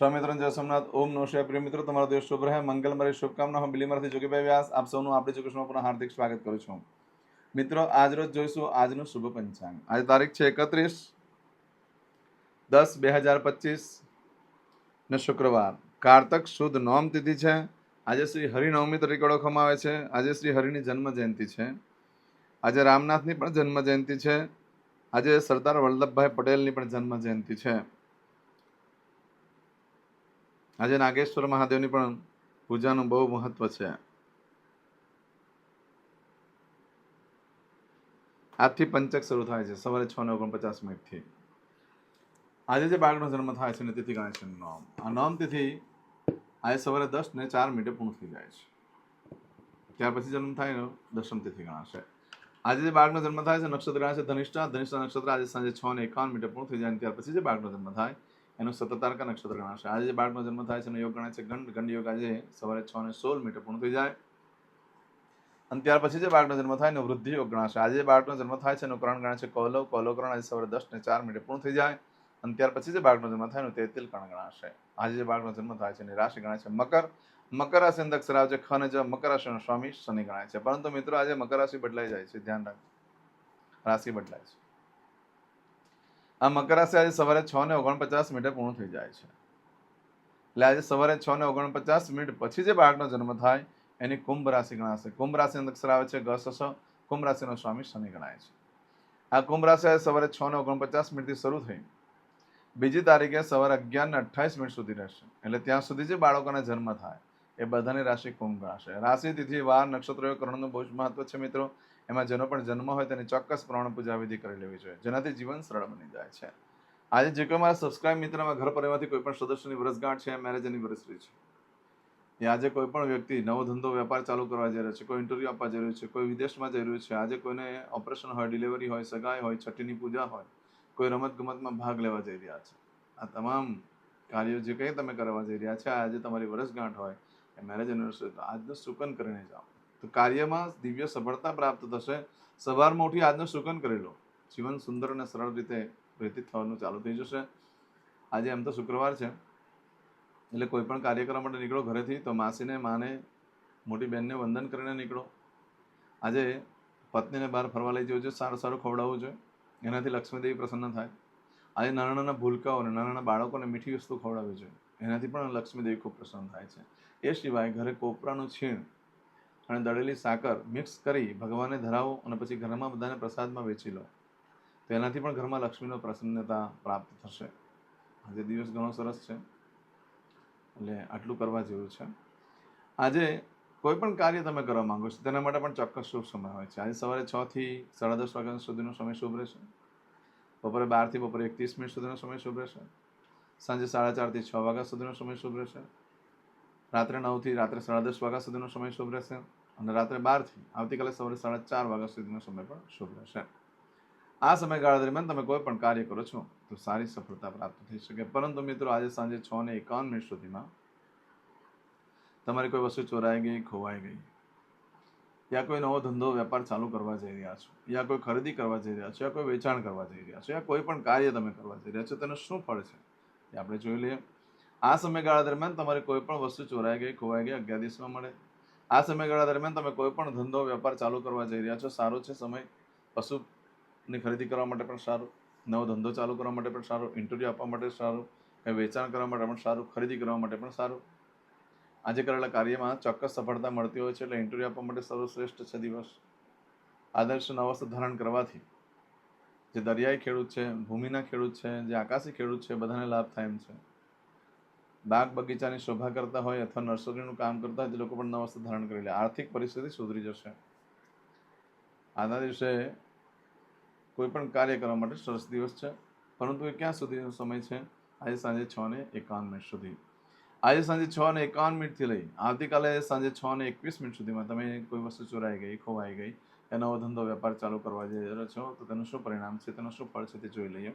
સ્વામી મિત્રોને જય સોમનાથ. ઓમ નમઃ શિવાય. પ્રિય મિત્રો, તમારો દિવસ શુભ રહે, મંગલમય શુભકામના. હું બિલીમરથી જોગીભાઈ વ્યાસ આપ સૌનું આપણી ચેનલમાં પુનઃ હાર્દિક સ્વાગત કરું છું. મિત્રો, આજ રોજ જોઈશું આજનું શુભ પંચાંગ. આજે તારીખ છે 31/10/2025 ને શુક્રવાર, કારતક સુદ નોમ તિથિ છે. આજે શ્રી હરિનવમી તરીકે ઓળખવામાં આવે છે. આજે શ્રી હરિની જન્મ જયંતિ છે. આજે રામનાથની પણ જન્મ જયંતિ છે. આજે સરદાર વલ્લભભાઈ પટેલની પણ જન્મ જયંતિ છે. આજે નાગેશ્વર મહાદેવની પણ પૂજાનું બહુ મહત્વ છે. આજથી પંચક શરૂ થાય છે સવારે 6:49 થી. આજે જે બાળકનો જન્મ થાય છે ને તિથિ ગણાય છે નોમ. આ નોમ તિથિ આજે સવારે 10:04 પૂર્ણ થઈ જાય છે. ત્યાર પછી જન્મ થાય ને દશમ તિથિ ગણાશે. આજે જે બાળકનો જન્મ થાય છે નક્ષત્ર ગણાય છે ધનિષ્ઠા. ધનિષ્ઠા નક્ષત્ર આજે સાંજે 6:51 પૂર્ણ થઈ જાય. ત્યાર પછી જે બાળકનો જન્મ થાય એનું સતતારકા નક્ષત્ર ગણાશે. આજે જે બાળકનો જન્મ થાય છે એનો યોગ ગણાય છે ગંડ. ગંડ યોગ આજે સવારે 6:16 પૂર્ણ થઈ જાય. અને ત્યાર પછી જે બાળકનો જન્મ થાય ને વૃદ્ધિ યોગ ગણાશે. આજે જે બાળકનો જન્મ થાય છે એનું કરણ ગણાય છે કૌલવ. કૌલવ કરણ આજે સવારે 10:04 પૂર્ણ થઈ જાય. અને ત્યાર પછી જે બાળકનો જન્મ થાય એનું તેતિલ કરણ ગણાશે. આજે જે બાળકનો જન્મ થાય છે એની રાશિ ગણાય છે મકર. મકર રાશિ અંદર અક્ષર આવે છે ખ અને જ. મકર રાશિનો સ્વામી શનિ ગણાય છે. પરંતુ મિત્રો, આજે મકર રાશિ બદલાઈ જાય છે, ધ્યાન રાખજો. રાશિ બદલાય છે. આ મકર રાશિ આજે સવારે 6:49 પૂર્ણ થઈ જાય છે. એટલે આજે સવારે 6:49 પછી જે બાળકનો જન્મ થાય એની કુંભ રાશિ ગણાશે. કુંભ રાશિ અક્ષર આવે છે ગ સ. કુંભ રાશિનો સ્વામી શનિ ગણાય છે. આ કુંભ રાશિ આજે સવારે 6:49 થી શરૂ થઈ બીજી તારીખે સવારે 11:28 સુધી રહેશે. એટલે ત્યાં સુધી જે બાળકોના જન્મ થાય એ બધાની રાશિ કુંભ ગણાશે. રાશિ તિથિ વાર નક્ષત્રો કરણનું બહુ જ મહત્વ છે મિત્રો. એમાં જેનો પણ જન્મ હોય તેની ચોક્કસ પ્રમાણે પૂજા વિધિ કરી લેવી જોઈએ, જેનાથી જીવન સરળ બની જાય છે. આજે જે કોઈ મારા સબસ્ક્રાઇબ મિત્રમાં ઘર પરિવારથી કોઈ પણ સદસ્યની વર્ષગાંઠ છે, મેરેજ એનિવર્સરી છે, એ આજે કોઈ પણ વ્યક્તિ નવો ધંધો વેપાર ચાલુ કરવા જઈ રહ્યો છે, કોઈ ઇન્ટરવ્યુ આપવા જઈ રહ્યું છે, કોઈ વિદેશમાં જઈ રહ્યું છે, આજે કોઈને ઓપરેશન હોય, ડિલિવરી હોય, સગાઈ હોય, છઠ્ઠીની પૂજા હોય, કોઈ રમત ગમતમાં ભાગ લેવા જઈ રહ્યા છે, આ તમામ કાર્યો જે કંઈ તમે કરવા જઈ રહ્યા છે, આજે તમારી વર્ષગાંઠ હોય, એ મેરેજ એનિવર્સરી, તો આજનું શુકન કરીને જાઓ તો કાર્યમાં દિવ્ય સફળતા પ્રાપ્ત થશે. સવારમાં ઉઠી આજનું શુકન કરી લો, જીવન સુંદર અને સરળ રીતે વ્યતીત થવાનું ચાલુ થઈ જશે. આજે એમ તો શુક્રવાર છે એટલે કોઈ પણ કાર્ય કરવા માટે નીકળો ઘરેથી તો માસીને, માને, મોટી બહેનને વંદન કરીને નીકળો. આજે પત્નીને બહાર ફરવા લઈ જવું જોઈએ, સારું સારું ખવડાવવું જોઈએ, એનાથી લક્ષ્મીદેવી પ્રસન્ન થાય. આજે નાના નાના ભૂલકાઓને, નાના નાના બાળકોને મીઠી વસ્તુ ખવડાવવી જોઈએ, એનાથી પણ લક્ષ્મીદેવી ખૂબ પ્રસન્ન થાય છે. એ સિવાય ઘરે કોપરાનું છીણ અને દળેલી સાકર મિક્સ કરી ભગવાનને ધરાવો અને પછી ઘરમાં બધાને પ્રસાદમાં વેચી લો, તો એનાથી પણ ઘરમાં લક્ષ્મીનો પ્રસન્નતા પ્રાપ્ત થશે. આજે દિવસ ઘણો સરસ છે એટલે આટલું કરવા જેવું છે. આજે કોઈ પણ કાર્ય તમે કરવા માંગો છો તેના માટે પણ ચોક્કસ શુભ સમય હોય છે. આજે સવારે 6 થી 10:30 વાગ્યા સુધીનો સમય શુભ રહેશે. બપોરે 12 થી બપોરે 31 સુધીનો સમય શુભ રહેશે. સાંજે 4:30 થી 6 વાગ્યા સુધીનો સમય શુભ રહેશે. રાત્રે 9 થી રાત્રે 10:30 વાગ્યા સુધીનો સમય શુભ રહેશે. અને રાત્રે 12 થી આવતીકાલે સવારે 4:30 વાગ્યા સુધીનો સમય પણ શુભ રહેશે. આ સમયગાળા દરમિયાન તમે કોઈ પણ કાર્ય કરો છો તો સારી સફળતા પ્રાપ્ત થઈ શકે. પરંતુ મિત્રો, આજે સાંજે 6:51 સુધીમાં તમારી કોઈ વસ્તુ ચોરાઈ ગઈ, ખોવાઈ ગઈ, યા કોઈ નવો ધંધો વેપાર ચાલુ કરવા જઈ રહ્યા છો, યા કોઈ ખરીદી કરવા જઈ રહ્યા છો, યા કોઈ વેચાણ કરવા જઈ રહ્યા છો, યા કોઈ પણ કાર્ય તમે કરવા જઈ રહ્યા છો, તેનું શું ફળ છે એ આપણે જોઈ લઈએ. આ સમયગાળા દરમિયાન તમારી કોઈ પણ વસ્તુ ચોરાઈ ગઈ, ખોવાઈ ગઈ, અજ્ઞાદેશમાં મળે. આ સમયગાળા દરમિયાન તમે કોઈ પણ ધંધો વેપાર ચાલુ કરવા જઈ રહ્યા છો, સારો છે સમય. પશુની ખરીદી કરવા માટે પણ સારું, નવો ધંધો ચાલુ કરવા માટે પણ સારું, ઇન્ટરવ્યુ આપવા માટે સારું, કંઈ વેચાણ કરવા માટે પણ સારું, ખરીદી કરવા માટે પણ સારું. આજે કરેલા કાર્યમાં ચોક્કસ સફળતા મળતી હોય છે એટલે ઇન્ટરવ્યુ આપવા માટે સર્વશ્રેષ્ઠ છે દિવસ. આદર્શ નવસ્ત્ર ધારણ કરવાથી જે દરિયાઈ ખેડૂત છે, ભૂમિના ખેડૂત છે, જે આકાશી ખેડૂત છે, બધાને લાભ થાય એમ છે. બાગ બગીચાની શોભા કરતા હોય અથવા નર્સરીનું કામ કરતા હોય તે લોકો પણ નવસ્ત્ર ધારણ કરી લે, આર્થિક પરિસ્થિતિ સુધરી જશે. આજના દિવસે કોઈ પણ કાર્ય કરવા માટે સરસ દિવસ છે. પરંતુ એ ક્યાં સુધીનો સમય છે? આજે સાંજે 6:51 સુધી. આજે સાંજે 6:51 થી લઈ આવતીકાલે સાંજે 6:21 સુધીમાં તમે કોઈ વસ્તુ ચોરાઈ ગઈ, ખોવાઈ ગઈ, એ નવો ધંધો વેપાર ચાલુ કરવા જઈ રહ્યો છો તો તેનું શું પરિણામ છે, તેનું શું ફળ છે તે જોઈ લઈએ.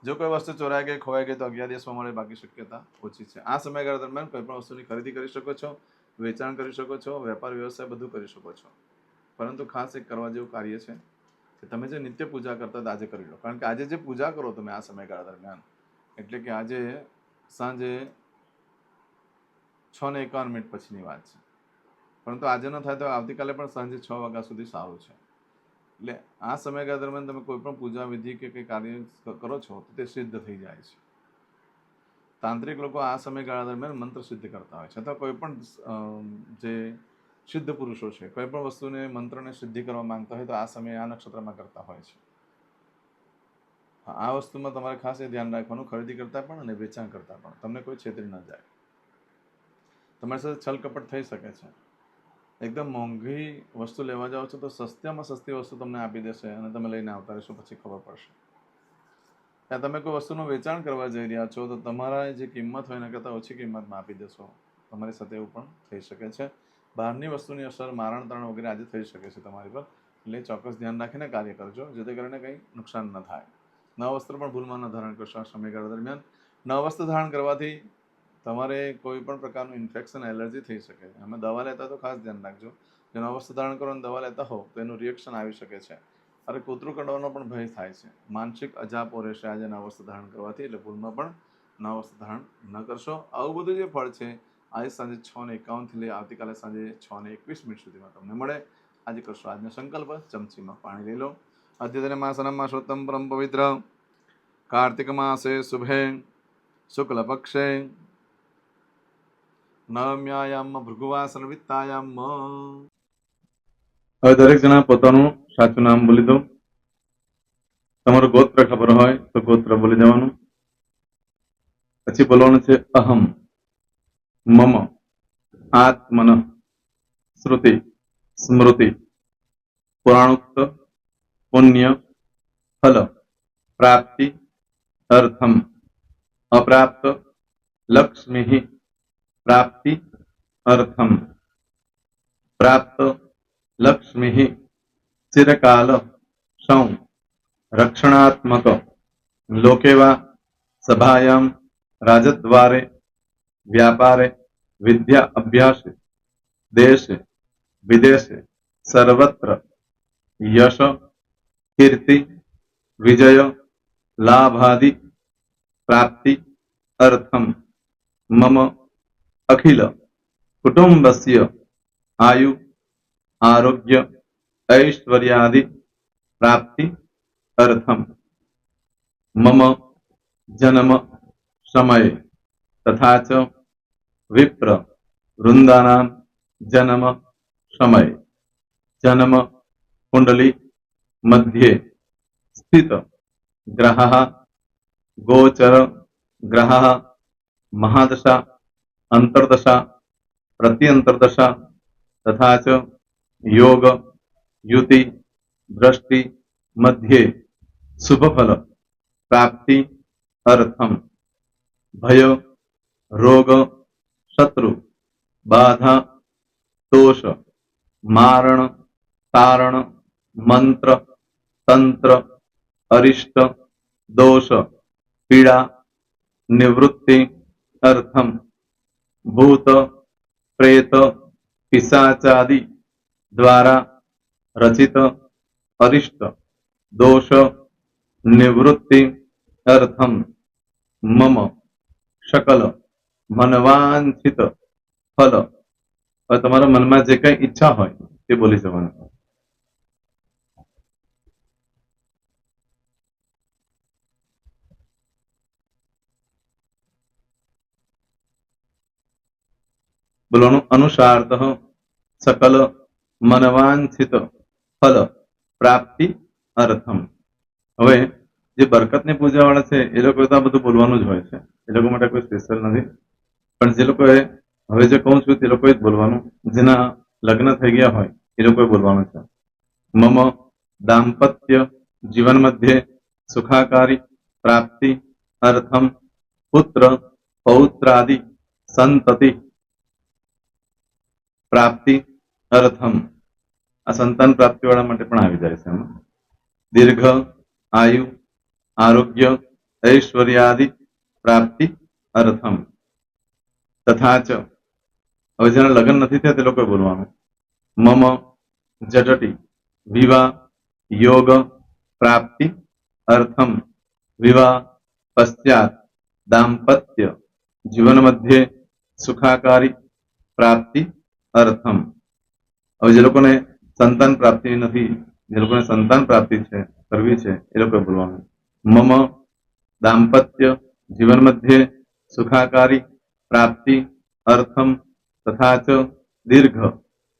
જો કોઈ વસ્તુ ચોરાઈ ગઈ, ખોવાઈ ગઈ તો 11 દિવસમાં મળે, બાકી શક્યતા ઓછી છે. આ સમયગાળા દરમિયાન કોઈ પણ વસ્તુની ખરીદી કરી શકો છો, વેચાણ કરી શકો છો, વેપાર વ્યવસાય બધું કરી શકો છો. પરંતુ ખાસ એક કરવા જેવું કાર્ય છે કે તમે જે નિત્ય પૂજા કરતા આજે કરી લો. કારણ કે આજે જે પૂજા કરો તમે આ સમયગાળા દરમિયાન, એટલે કે આજે સાંજે 6:51 પછીની વાત છે. પરંતુ આજે ન થાય તો આવતીકાલે પણ સાંજે 6 વાગ્યા સુધી સારું છે. એટલે આ સમયગાળા દરમિયાન તમે કોઈ પણ પૂજા વિધિ કે કંઈ કાર્ય કરો છો તો તે સિદ્ધ થઈ જાય છે. તાંત્રિક લોકો આ સમયગાળા દરમિયાન મંત્ર સિદ્ધ કરતા હોય છે, અથવા કોઈ પણ જે સિદ્ધ પુરુષો છે કોઈ પણ વસ્તુને મંત્રને સિદ્ધિ કરવા માંગતા હોય તો આ સમયે આ નક્ષત્રમાં કરતા હોય છે. આ વસ્તુમાં તમારે ખાસ એ ધ્યાન રાખવાનું, ખરીદી કરતા પણ અને વેચાણ કરતા પણ તમને કોઈ છેતરી ન જાય. તમારી સાથે છલ કપટ થઈ શકે છે. એકદમ મોંઘી વસ્તુ લેવા જાઓ છો તો સસ્તામાં સસ્તી વસ્તુ તમને આપી દેશે અને તમે લઈને આવતા રહેશો, પછી ખબર પડશે. ત્યાં તમે કોઈ વસ્તુનું વેચાણ કરવા જઈ રહ્યા છો તો તમારા જે કિંમત હોય એના કરતાં ઓછી કિંમતમાં આપી દેશો. તમારી સાથે એવું પણ થઈ શકે છે. બહારની વસ્તુની અસર, મારણ તારણ વગેરે આજે થઈ શકે છે તમારી પર. એટલે ચોક્કસ ધ્યાન રાખીને કાર્ય કરજો, જેથી કરીને કંઈ નુકસાન ન થાય. નવા વસ્ત્ર પણ ભૂલમાં ન ધારણ કરશો આ સમયગાળા દરમિયાન. નવા વસ્ત્ર ધારણ કરવાથી તમારે કોઈ પણ પ્રકારનું ઇન્ફેક્શન, એલર્જી થઈ શકે. અમે દવા લેતા તો ખાસ ધ્યાન રાખજો. જો નવા વસ્ત્ર ધારણ કરો અને દવા લેતા હો તો એનું રિએક્શન આવી શકે છે. અરે કૂતરું કરડવાનો પણ ભય થાય છે. માનસિક અજાપો રહેશે આજે નવા વસ્ત્ર ધારણ કરવાથી. એટલે ભૂલમાં પણ નવા વસ્ત્ર ધારણ ન કરશો. આવું બધું જે ફળ છે આજે સાંજે 6:51 લઈ આવતીકાલે સાંજે 6:21 સુધીમાં તમને મળે. આજે કરશો આજનો સંકલ્પ. ચમચીમાં પાણી લઈ લો. અદ્યતન માસનમ માસોત્તમ પરમ પવિત્ર કાર્તિક માસે શુભે શુક્લ પક્ષે નવમ્યાયામ ભૃગુવાસન વિત્તાયામ. હવે દરેક જણા પોતાનું સાચું નામ બોલી દો. તમારું ગોત્ર ખબર હોય તો ગોત્ર બોલી દેવાનું. પછી બોલવાનું છે અહમ મમ આત્મન શ્રુતિ સ્મૃતિ પુરાણોક્ત પુણ્ય ફલ પ્રાપ્તિ અર્થમ અપ્રાપ્ત લક્ષ્મી પ્રાપ્તિ અર્થમ પ્રાપ્ત લક્ષ્મી ચિરકાલ સૌ રક્ષણાત્મક લોકેવા સભાયામ રાજદ્વારે વ્યાપારે વિદ્યા અભ્યાસે દેશે વિદેશે સર્વત્ર યશ કીર્તિ વિજય લાભાદિ પ્રાપ્તિ અર્થમ મમ અખિલ કુટુંબસ્ય આયુ આરોગ્ય ऐश्वर्यादि प्राप्ति अर्थम मम जन्म समय तथा च विप्र वृंदानां जन्म समय जन्म कुंडली मध्ये स्थित ग्रहः गोचर ग्रहः महादशा अंतर्दशा प्रत्यंतर्दशा तथा च योग युति दृष्टि मध्ये शुभ फल प्राप्ति अर्थम भय रोग शत्रु बाधा दोष मारण तारण मंत्र तंत्र अरिष्ट दोष पीड़ा निवृत्ति अर्थम भूत प्रेत पिशाचादि द्वारा रचित अरिष्ट दोष निवृत्ति अर्थम मम सकल मनवांछित फल. તમારા મનમાં જે કઈ ઈચ્છા હોય તે બોલી જવાનું. બોલવાનું અનુસારતઃ सकल मनवांछित फल प्राप्ति अर्थम. હવે જે બરકતની પૂજા વાળા છે એ લોકો તો આ બધું બોલવાનું જ હોય છે. એ લોકો માટે કોઈ સ્પેશિયલ નથી. પણ જે લોકોએ હવે જે કહું છું તે લોકોએ જ બોલવાનું. જેના લગ્ન થઈ ગયા હોય એ લોકોએ બોલવાનું છે. મમ દાંપત્ય જીવન મધ્યે સુખાકારી પ્રાપ્તિ અર્થમ પુત્ર પૌત્રાદિ સંતતિ પ્રાપ્તિ અર્થમ. આ સંતાન પ્રાપ્તિ વાળા માટે પણ આવી જાય છે. દીર્ઘ આયુ આરોગ્ય ઐશ્વર્યાદિ પ્રાપ્તિ અર્થમ. તથા ચ હવે જેના લગ્ન નથી થયા તે લોકોએ બોલવાનું. મમ જટટી વિવાહ યોગ પ્રાપ્તિ અર્થમ વિવાહ પશ્ચાત દાંપત્ય જીવન મધ્યે સુખાકારી પ્રાપ્તિ અર્થમ. હવે જે લોકોને સંતાન પ્રાપ્તિ નથી, જે લોકોને સંતાન પ્રાપ્તિ છે કરવી છે, એ લોકોએ બોલવાનું મમ દાંપત્ય જીવન મધ્યે સુખાકારી પ્રાપ્તિ અર્થમ તથા ચ દીર્ઘ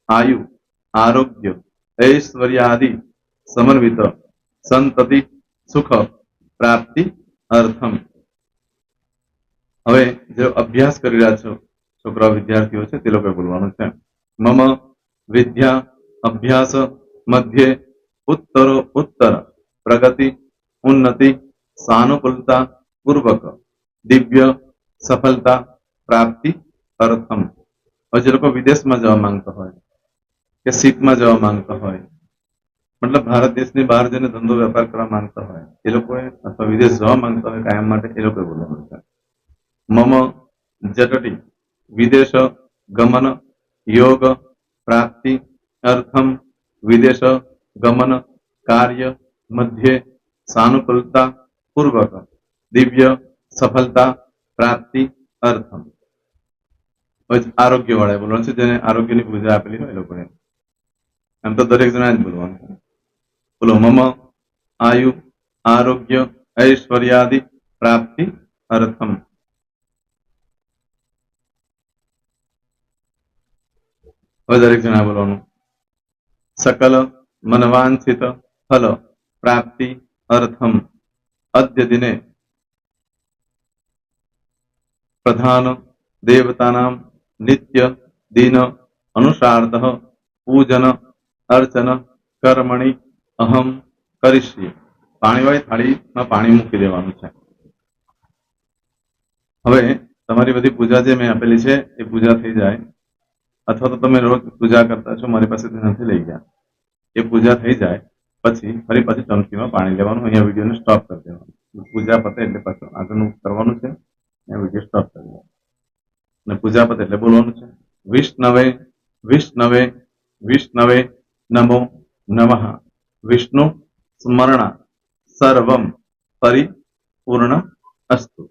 આયુ આરોગ્ય ઐશ્વર્યાદિ સમન્વિત સંતતિ સુખ પ્રાપ્તિ અર્થમ. હવે જે અભ્યાસ કરી રહ્યા છો છોકરાઓ વિદ્યાર્થીઓ છે તે લોકોએ બોલવાનું છે મમ વિદ્યા અભ્યાસ મધ્યે ઉત્તરો ઉત્તર પ્રગતિ ઉન્નતિ સાનુકૂલતા પૂર્વક દિવ્ય સફળતા પ્રાપ્તિ અર્થમ. હવે જે લોકો વિદેશમાં જવા માંગતા હોય કે શીખમાં જવા માંગતા હોય, મતલબ ભારત દેશની બહાર જઈને ધંધો વેપાર કરવા માંગતા હોય એ લોકોએ, અથવા વિદેશ જવા માંગતા હોય કાયમ માટે, એ લોકોએ બોલવાનું છે મમ જટટી વિદેશ ગમન યોગ પ્રાપ્તિ અર્થમ વિદેશ ગમન કાર્ય મધ્યે સાનુકૂલતા પૂર્વક દિવ્ય સફળતા પ્રાપ્તિ અર્થમ. આરોગ્ય વાળા બોલવાનું છે, જેને આરોગ્યની પૂજા આપેલી હોય એ લોકોને. એમ તો દરેક જણા જ બોલવાનું છે. બોલો મમ આયુ આરોગ્ય ઐશ્વર્યાદિ પ્રાપ્તિ અર્થમ. હવે દરેક જણા બોલવાનું સકલ મનવાંછિત ફલ પ્રાપ્તિ અર્થમ અદ્ય દિને પ્રધાન દેવતાનામ નિત્ય દિન અનુસાર્ધ પૂજન અર્ચન કર્મણિ અહમ કરીશ્યે. પાણીવાળી થાળીમાં પાણી મૂકી દેવાનું છે. હવે તમારી બધી પૂજા જે મેં આપેલી છે એ પૂજા થઈ જાય, અથવા તો તમે રોજ પૂજા કરતા છો, મારી પાસેથી નથી લઈ ગયા, એ પૂજા થઈ જાય પછી ફરી પાછી ચમચીમાં પાણી લેવાનું. અહીંયા વિડીયોને સ્ટોપ કરી દેવાનું. પૂજા પતે એટલે પાછું આગળનું કરવાનું છે. અહીંયા વિડીયો સ્ટોપ કરી દેવાનું અને પૂજા પતે એટલે બોલવાનું છે વિષ્ણવે વિષ્ણવે વિષ્ણવે નમો નમઃ વિષ્ણુ સ્મરણ સર્વમ પરિપૂર્ણ અસ્તુ.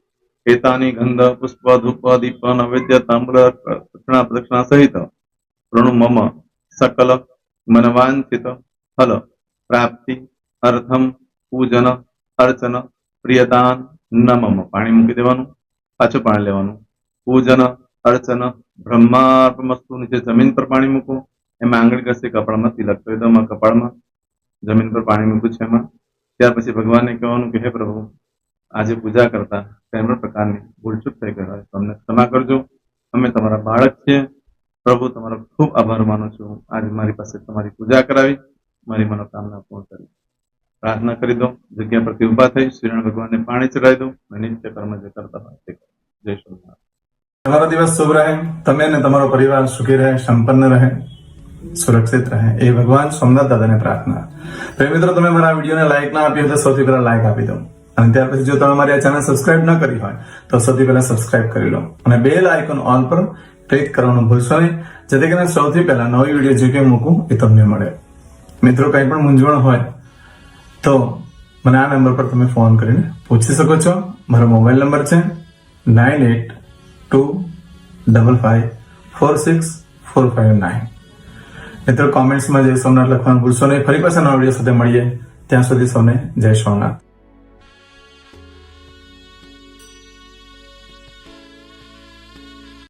એતાની ગંધ પુષ્પ ધૂપ દીપ નૈવેદ્ય તાંબૂલ દક્ષિણા પ્રદક્ષિણા સહિત પ્રણુ મમ સકલ મનવાંછિત ફલ પ્રાપ્તિ અર્થમ પૂજન અર્ચન પ્રિયતાન નમમ. પાણી મૂકી દેવાનું, પાછું પાણી લેવાનું. પૂજન અર્ચન બ્રહ્માર્પણમસ્તુ. નીચે જમીન પર પાણી મૂકો, એમાં આંગળી ઘસી કપાળમાં તિલક કરી દો. કપાળમાં જમીન પર પાણી મૂક્યું છે એમાં. ત્યાર પછી ભગવાનને કહેવાનું કે હે પ્રભુ, આજે પૂજા કરતા કોઈ પણ પ્રકારની ભૂલચૂક થઈ ગઈ હોય તો અમને ક્ષમા કરજો. અમે તમારા બાળક છીએ પ્રભુ, તમારો ખૂબ આભાર માનું છું. આજે મારી પાસે તમારી પૂજા કરાવી, મારી મનોકામના પૂર્ણ કરી. પ્રાર્થના કરી દો. જગ્યા પરથી ઉભા થઈ શ્રીનારાયણ ભગવાનને પાણી ચડાવી દો અને નિત્ય કર્મ જે કરતા હોય તે કરો. જય શ્રી. તમારો દિવસ શુભ રહે, તમે અને તમારો પરિવાર સુખી રહે, સંપન્ન રહે, સુરક્ષિત રહે, એ ભગવાન સોમનાથ દાદાને પ્રાર્થના. તો મિત્રો, તમે મારા વિડીયોને લાઈક ના આપી હોય તો સૌથી પહેલા લાઈક આપી દો, અને ત્યાર પછી જો તમે મારી આ ચેનલ સબસ્ક્રાઇબ ન કરી હોય તો સૌથી પહેલા સબસ્ક્રાઇબ કરી લો અને બેલ આઇકોન ઓલ પર ક્લિક કરવાનું ભૂલશો નહીં, જેથી કરીને સૌથી પહેલા નવી વિડીયો જે કંઈ મૂકું એ તમને મળે. મિત્રો, કંઈ પણ મૂંઝવણ હોય તો મને આ નંબર પર તમે ફોન કરીને પૂછી શકો છો. મારો મોબાઈલ નંબર છે 9825546459. મિત્રો, કોમેન્ટ્સમાં જય સોમનાથ લખવાનું ભૂલશો નહીં. ફરી પાછા નવા વિડીયો સાથે મળીએ. ત્યાં સુધી સૌને જય સોમનાથ.